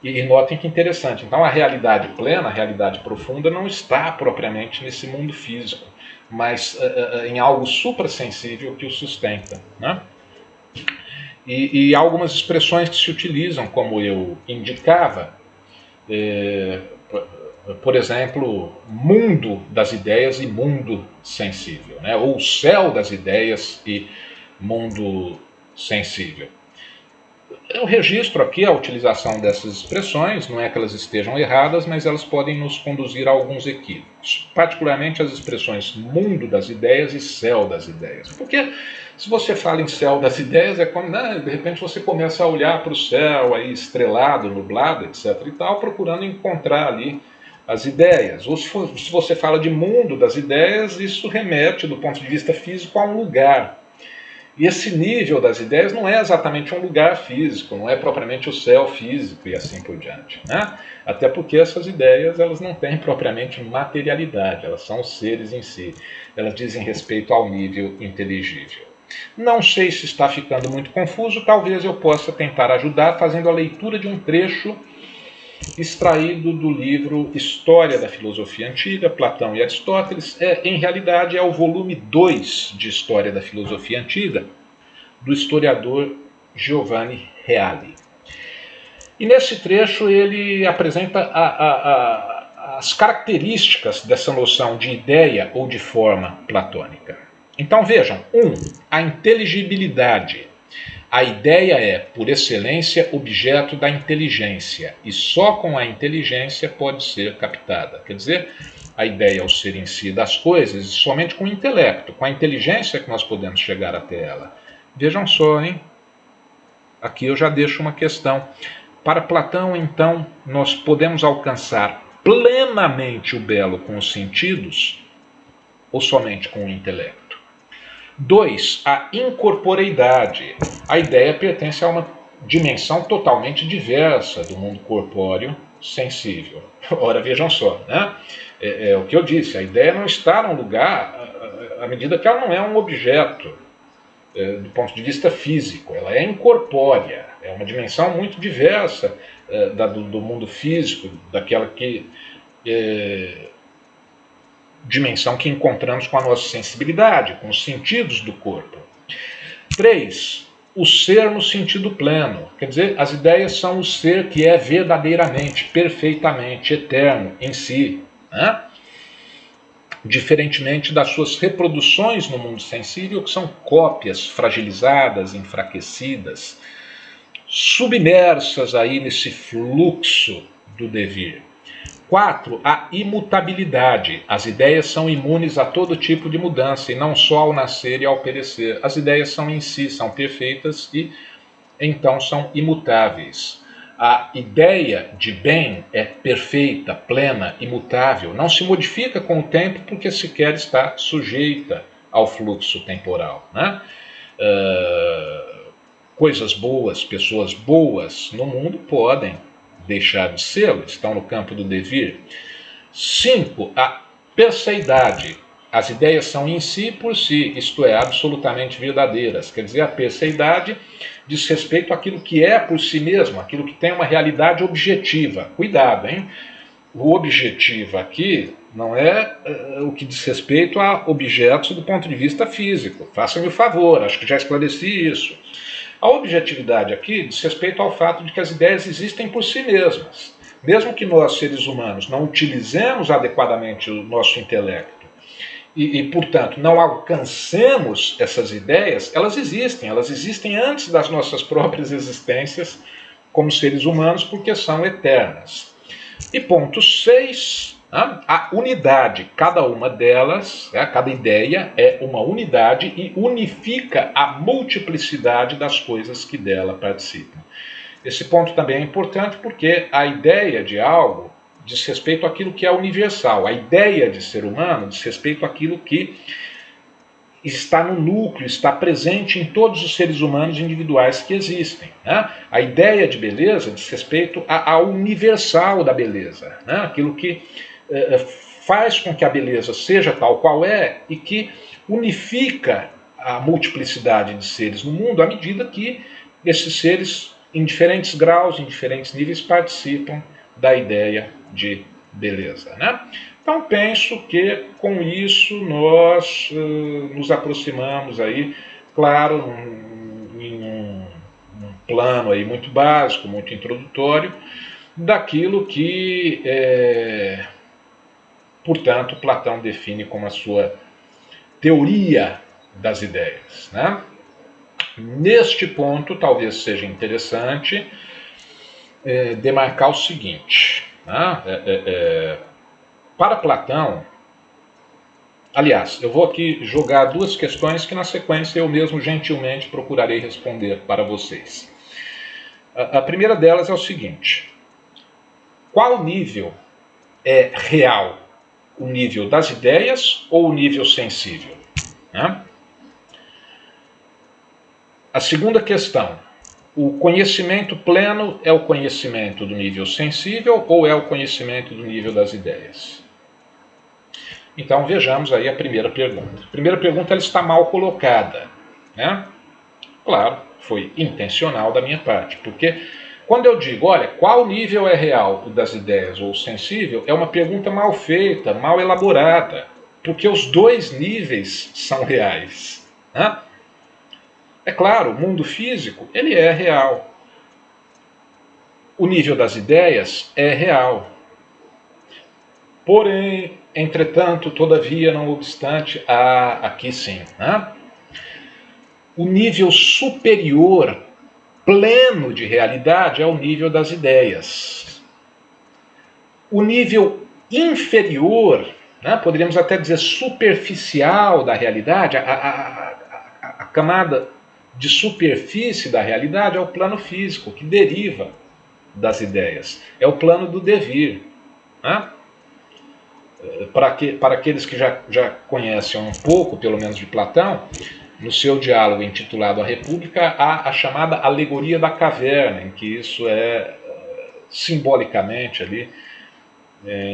E notem que interessante, então a realidade plena, a realidade profunda, não está propriamente nesse mundo físico, mas em algo suprassensível que o sustenta. Né? E há algumas expressões que se utilizam, como eu indicava, por exemplo, mundo das ideias e mundo sensível, né? Ou céu das ideias e mundo sensível. Eu registro aqui a utilização dessas expressões, não é que elas estejam erradas, mas elas podem nos conduzir a alguns equívocos, particularmente as expressões mundo das ideias e céu das ideias. Porque se você fala em céu das ideias, é quando de repente você começa a olhar para o céu aí estrelado, nublado, etc. e tal, procurando encontrar ali as ideias. Ou se você fala de mundo das ideias, isso remete, do ponto de vista físico, a um lugar. E esse nível das ideias não é exatamente um lugar físico, não é propriamente o céu físico e assim por diante. Né? Até porque essas ideias elas não têm propriamente materialidade, elas são os seres em si. Elas dizem respeito ao nível inteligível. Não sei se está ficando muito confuso, talvez eu possa tentar ajudar fazendo a leitura de um trecho extraído do livro História da Filosofia Antiga, Platão e Aristóteles. Em realidade, é o volume 2 de História da Filosofia Antiga, do historiador Giovanni Reale. E nesse trecho ele apresenta as características dessa noção de ideia ou de forma platônica. Então vejam, a inteligibilidade. A ideia é, por excelência, objeto da inteligência, e só com a inteligência pode ser captada. Quer dizer, a ideia é o ser em si das coisas, e somente com o intelecto, com a inteligência que nós podemos chegar até ela. Vejam só, hein? Aqui eu já deixo uma questão. Para Platão, então, nós podemos alcançar plenamente o belo com os sentidos, ou somente com o intelecto? 2. A incorporeidade. A ideia pertence a uma dimensão totalmente diversa do mundo corpóreo sensível. Ora, vejam só, né? É o que eu disse, a ideia não está num lugar à medida que ela não é um objeto do ponto de vista físico, ela é incorpórea, é uma dimensão muito diversa do mundo físico, daquela dimensão que encontramos com a nossa sensibilidade, com os sentidos do corpo. 3. O ser no sentido pleno. Quer dizer, as ideias são o ser que é verdadeiramente, perfeitamente, eterno em si. Né? Diferentemente das suas reproduções no mundo sensível, que são cópias fragilizadas, enfraquecidas, submersas aí nesse fluxo do devir. 4. A imutabilidade. As ideias são imunes a todo tipo de mudança, e não só ao nascer e ao perecer. As ideias são em si, são perfeitas e então são imutáveis. A ideia de bem é perfeita, plena, imutável. Não se modifica com o tempo porque sequer está sujeita ao fluxo temporal. Né? Coisas boas, pessoas boas no mundo podem deixar de ser, estão no campo do devir. 5. A perseidade. As ideias são em si por si, isto é, absolutamente verdadeiras. Quer dizer, a perseidade diz respeito àquilo que é por si mesmo, aquilo que tem uma realidade objetiva. Cuidado, hein? O objetivo aqui não é o que diz respeito a objetos do ponto de vista físico. Façam-me o favor, acho que já esclareci isso. A objetividade aqui diz respeito ao fato de que as ideias existem por si mesmas. mesmo que nós, seres humanos, não utilizemos adequadamente o nosso intelecto portanto, não alcancemos essas ideias, elas existem antes das nossas próprias existências como seres humanos, porque são eternas. E ponto 6, a unidade, cada uma delas, cada ideia é uma unidade e unifica a multiplicidade das coisas que dela participam. Esse ponto também é importante porque a ideia de algo diz respeito àquilo que é universal. A ideia de ser humano diz respeito àquilo que está no núcleo, está presente em todos os seres humanos individuais que existem. Né? A ideia de beleza diz respeito ao universal da beleza, né? Aquilo que faz com que a beleza seja tal qual é e que unifica a multiplicidade de seres no mundo à medida que esses seres, em diferentes graus, em diferentes níveis, participam da ideia de beleza, né? Então penso que com isso nós nos aproximamos aí, claro, em um plano aí muito básico, muito introdutório, daquilo que, portanto, Platão define como a sua teoria das ideias, né? Neste ponto, talvez seja interessante demarcar o seguinte, né? Para Platão, aliás, eu vou aqui jogar duas questões que na sequência eu mesmo gentilmente procurarei responder para vocês. A primeira delas é o seguinte: qual nível é real? O nível das ideias ou o nível sensível? Né? A segunda questão: o conhecimento pleno é o conhecimento do nível sensível ou é o conhecimento do nível das ideias? Então vejamos aí a primeira pergunta. A primeira pergunta ela está mal colocada, né? Claro, foi intencional da minha parte, porque quando eu digo, olha, qual nível é real, o das ideias ou o sensível, é uma pergunta mal feita, mal elaborada, porque os dois níveis são reais, né? É claro, o mundo físico, ele é real. O nível das ideias é real. Porém, entretanto, todavia, não obstante, há aqui sim, né? O nível superior, pleno de realidade, é o nível das ideias. O nível inferior, né, poderíamos até dizer superficial da realidade, a camada de superfície da realidade é o plano físico, que deriva das ideias. É o plano do devir. Né? Para aqueles que já conhecem um pouco, pelo menos de Platão, no seu diálogo intitulado A República, há a chamada alegoria da caverna, em que isso é simbolicamente ali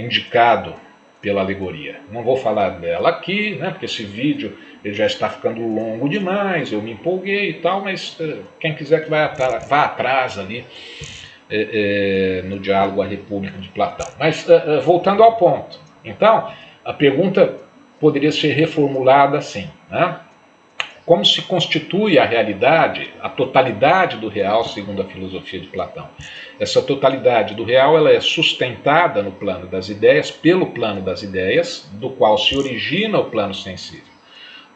indicado pela alegoria. Não vou falar dela aqui, né, porque esse vídeo ele já está ficando longo demais, eu me empolguei e tal, mas quem quiser que vá atrás ali no diálogo A República de Platão. Mas voltando ao ponto, então a pergunta poderia ser reformulada assim, né? Como se constitui a realidade, a totalidade do real, segundo a filosofia de Platão? Essa totalidade do real ela é sustentada no plano das ideias, pelo plano das ideias, do qual se origina o plano sensível.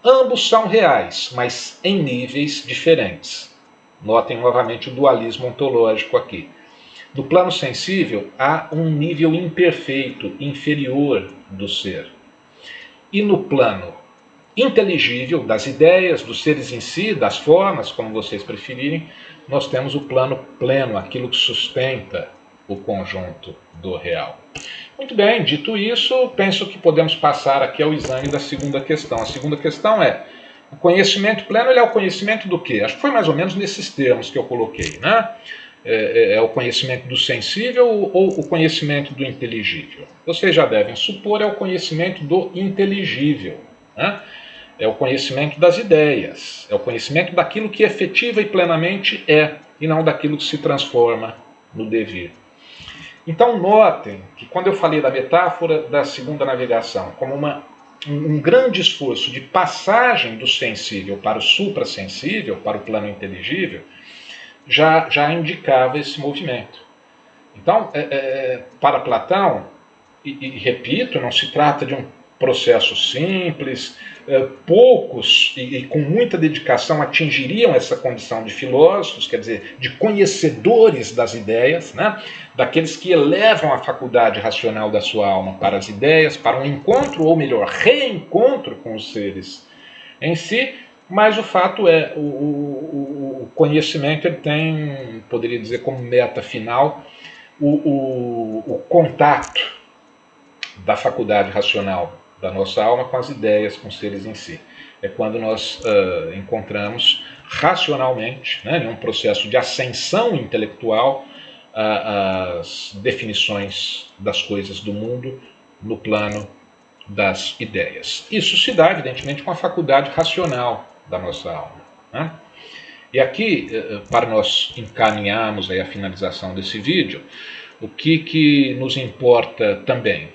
Ambos são reais, mas em níveis diferentes. Notem novamente o dualismo ontológico aqui. No plano sensível, há um nível imperfeito, inferior do ser. E no plano inteligível, das ideias, dos seres em si, das formas, como vocês preferirem, nós temos o plano pleno, aquilo que sustenta o conjunto do real. Muito bem, dito isso, penso que podemos passar aqui ao exame da segunda questão. A segunda questão é, o conhecimento pleno ele é o conhecimento do quê? Acho que foi mais ou menos nesses termos que eu coloquei, né? É o conhecimento do sensível ou o conhecimento do inteligível? Vocês já devem supor, é o conhecimento do inteligível, né? É o conhecimento das ideias, é o conhecimento daquilo que efetiva e plenamente é, e não daquilo que se transforma no devir. Então notem que quando eu falei da metáfora da segunda navegação como um grande esforço de passagem do sensível para o suprassensível, para o plano inteligível, já indicava esse movimento. Então, para Platão, e repito, não se trata de um processo simples, poucos e com muita dedicação atingiriam essa condição de filósofos, quer dizer, de conhecedores das ideias, né? Daqueles que elevam a faculdade racional da sua alma para as ideias, para um encontro, ou melhor, reencontro com os seres em si. Mas o fato é, o conhecimento ele tem, poderia dizer como meta final, o contato da faculdade racional da nossa alma com as ideias, com os seres em si. É quando nós encontramos racionalmente, né, em um processo de ascensão intelectual, as definições das coisas do mundo no plano das ideias. Isso se dá, evidentemente, com a faculdade racional da nossa alma, né? E aqui, para nós encaminharmos aí a finalização desse vídeo, o que nos importa também,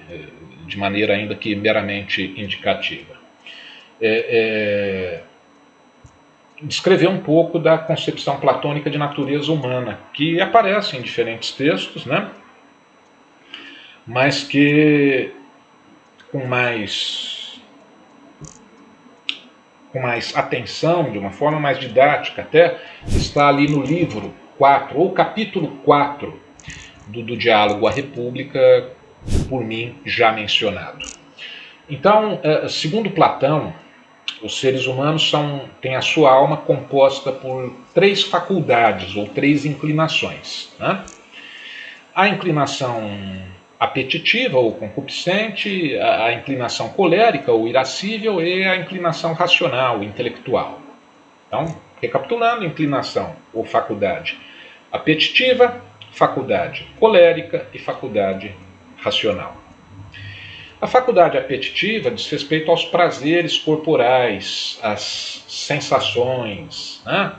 de maneira ainda que meramente indicativa, descrever um pouco da concepção platônica de natureza humana, que aparece em diferentes textos, né? Mas que com mais atenção, de uma forma mais didática até, está ali no livro 4, ou capítulo 4 do Diálogo à República, por mim já mencionado. Então, segundo Platão, os seres humanos têm a sua alma composta por 3 faculdades, ou 3 inclinações, né? A inclinação apetitiva ou concupiscente, a inclinação colérica ou irascível e a inclinação racional, intelectual. Então, recapitulando, inclinação ou faculdade apetitiva, faculdade colérica e faculdade racional. A faculdade apetitiva diz respeito aos prazeres corporais, às sensações, né?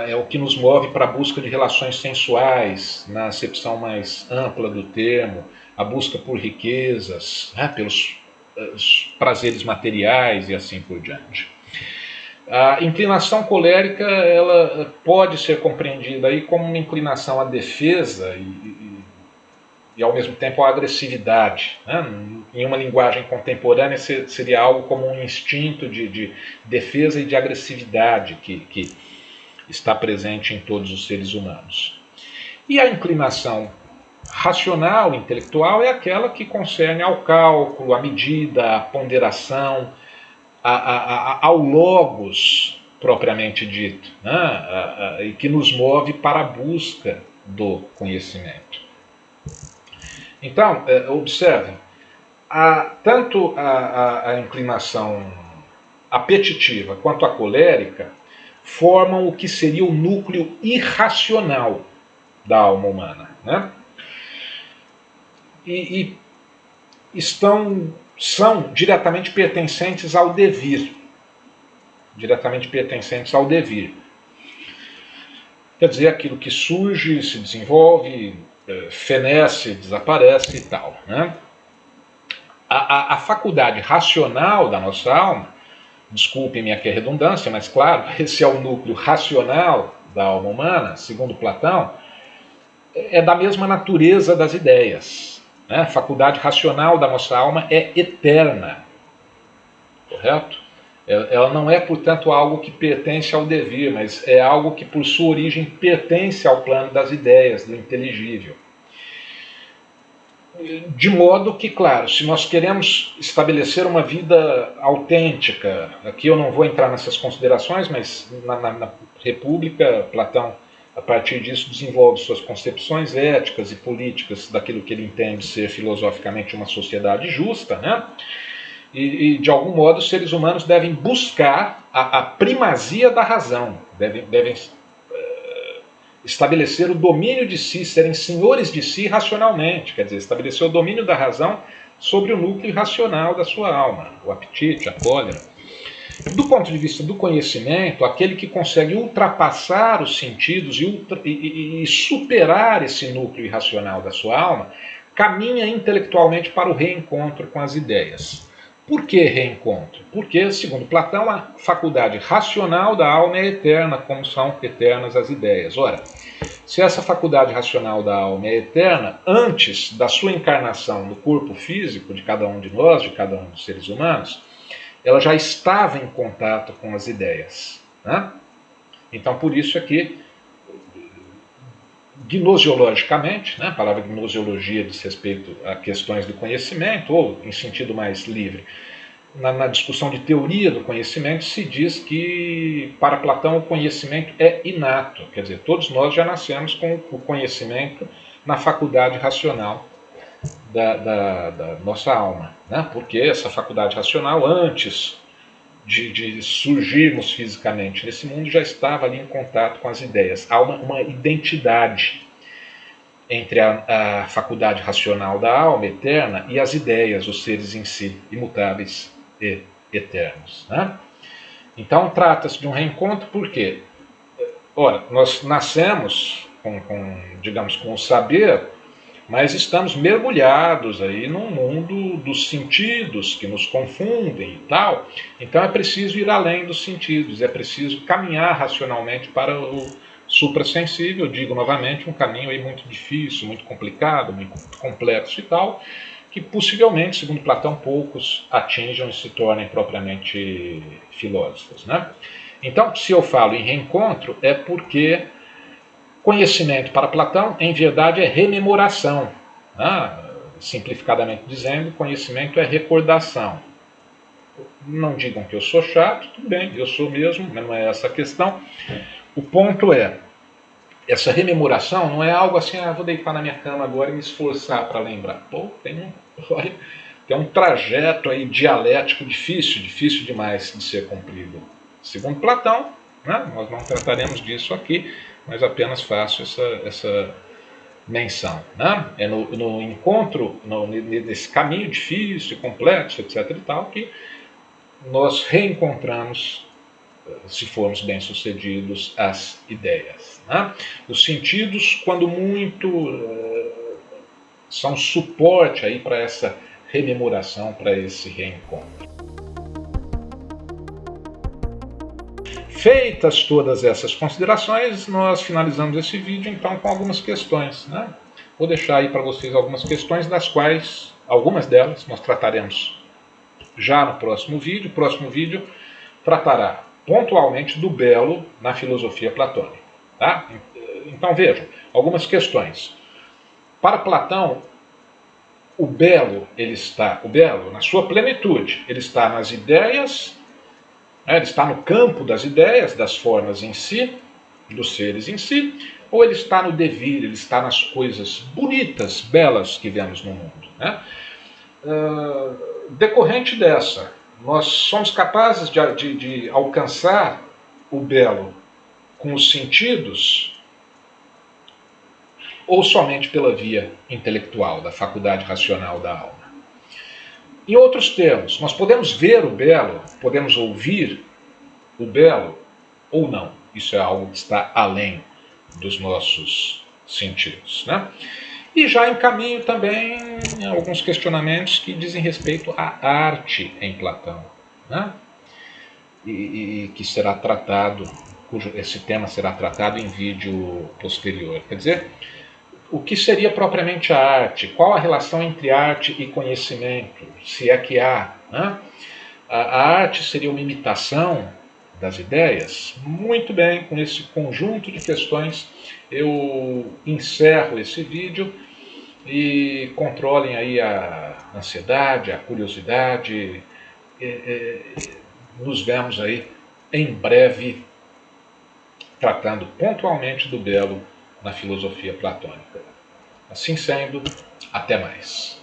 É o que nos move para a busca de relações sensuais, na acepção mais ampla do termo, a busca por riquezas, né, pelos prazeres materiais e assim por diante. A inclinação colérica ela pode ser compreendida aí como uma inclinação à defesa e ao mesmo tempo à agressividade, né? Em uma linguagem contemporânea seria algo como um instinto de defesa e de agressividade que está presente em todos os seres humanos. E a inclinação racional, intelectual, é aquela que concerne ao cálculo, à medida, à ponderação, ao logos propriamente dito, né? E que nos move para a busca do conhecimento. Então, observem, tanto a inclinação apetitiva quanto a colérica formam o que seria o núcleo irracional da alma humana, né? E são diretamente pertencentes ao devir. Diretamente pertencentes ao devir. Quer dizer, aquilo que surge, se desenvolve, fenece, desaparece e tal, né? A faculdade racional da nossa alma, desculpem-me aqui a redundância, mas claro, esse é o núcleo racional da alma humana, segundo Platão, é da mesma natureza das ideias, né? A faculdade racional da nossa alma é eterna, correto? Ela não é, portanto, algo que pertence ao devir, mas é algo que, por sua origem, pertence ao plano das ideias, do inteligível. De modo que, claro, se nós queremos estabelecer uma vida autêntica, aqui eu não vou entrar nessas considerações, mas na República, Platão, a partir disso, desenvolve suas concepções éticas e políticas daquilo que ele entende ser filosoficamente uma sociedade justa, né? E de algum modo, os seres humanos devem buscar a primazia da razão, devem estabelecer o domínio de si, serem senhores de si racionalmente, quer dizer, estabelecer o domínio da razão sobre o núcleo irracional da sua alma, o apetite, a cólera. Do ponto de vista do conhecimento, aquele que consegue ultrapassar os sentidos e superar esse núcleo irracional da sua alma, caminha intelectualmente para o reencontro com as ideias. Por que reencontro? Porque, segundo Platão, a faculdade racional da alma é eterna, como são eternas as ideias. Ora, se essa faculdade racional da alma é eterna, antes da sua encarnação no corpo físico de cada um de nós, de cada um dos seres humanos, ela já estava em contato com as ideias, né? Então, por isso é que, gnosiologicamente, né, a palavra gnosiologia diz respeito a questões do conhecimento, ou em sentido mais livre, na discussão de teoria do conhecimento, se diz que, para Platão, o conhecimento é inato, quer dizer, todos nós já nascemos com o conhecimento na faculdade racional da nossa alma, né? Porque essa faculdade racional, antes de surgirmos fisicamente nesse mundo, já estava ali em contato com as ideias. Há uma identidade entre a faculdade racional da alma eterna e as ideias, os seres em si, imutáveis e eternos, né? Então trata-se de um reencontro porque, ora, nós nascemos digamos, com o saber, mas estamos mergulhados aí num mundo dos sentidos que nos confundem e tal. Então é preciso ir além dos sentidos, é preciso caminhar racionalmente para o suprassensível, digo novamente, um caminho aí muito difícil, muito complicado, muito complexo e tal, que possivelmente, segundo Platão, poucos atinjam e se tornem propriamente filósofos, né? Então, se eu falo em reencontro, é porque conhecimento para Platão, em verdade, é rememoração. Simplificadamente dizendo, conhecimento é recordação. Não digam que eu sou chato, tudo bem, eu sou mesmo, mas não é essa a questão. O ponto é, essa rememoração não é algo assim, vou deitar na minha cama agora e me esforçar para lembrar. Pô, tem um trajeto aí dialético difícil demais de ser cumprido. Segundo Platão, né, nós não trataremos disso aqui, mas apenas faço essa menção, né? É no encontro, nesse caminho difícil, complexo, etc. e tal, que nós reencontramos, se formos bem-sucedidos, as ideias, né? Os sentidos, quando muito, são suporte aí para essa rememoração, para esse reencontro. Feitas todas essas considerações, nós finalizamos esse vídeo então com algumas questões, né? Vou deixar aí para vocês algumas questões, das quais, algumas delas, nós trataremos já no próximo vídeo. O próximo vídeo tratará pontualmente do belo na filosofia platônica, tá? Então vejam, algumas questões. Para Platão, o belo na sua plenitude, ele está nas ideias, ele está no campo das ideias, das formas em si, dos seres em si, ou ele está no devir, ele está nas coisas bonitas, belas que vemos no mundo, né? Decorrente dessa, nós somos capazes de alcançar o belo com os sentidos ou somente pela via intelectual, da faculdade racional da alma. Em outros termos, nós podemos ver o belo, podemos ouvir o belo ou não. Isso é algo que está além dos nossos sentidos, né? E já encaminho também alguns questionamentos que dizem respeito à arte em Platão, né? E que será tratado, esse tema será tratado em vídeo posterior. Quer dizer, o que seria propriamente a arte? Qual a relação entre arte e conhecimento? Se é que há, né? A arte seria uma imitação das ideias? Muito bem, com esse conjunto de questões eu encerro esse vídeo e controlem aí a ansiedade, a curiosidade. Nos vemos aí em breve tratando pontualmente do belo na filosofia platônica. Assim sendo, até mais.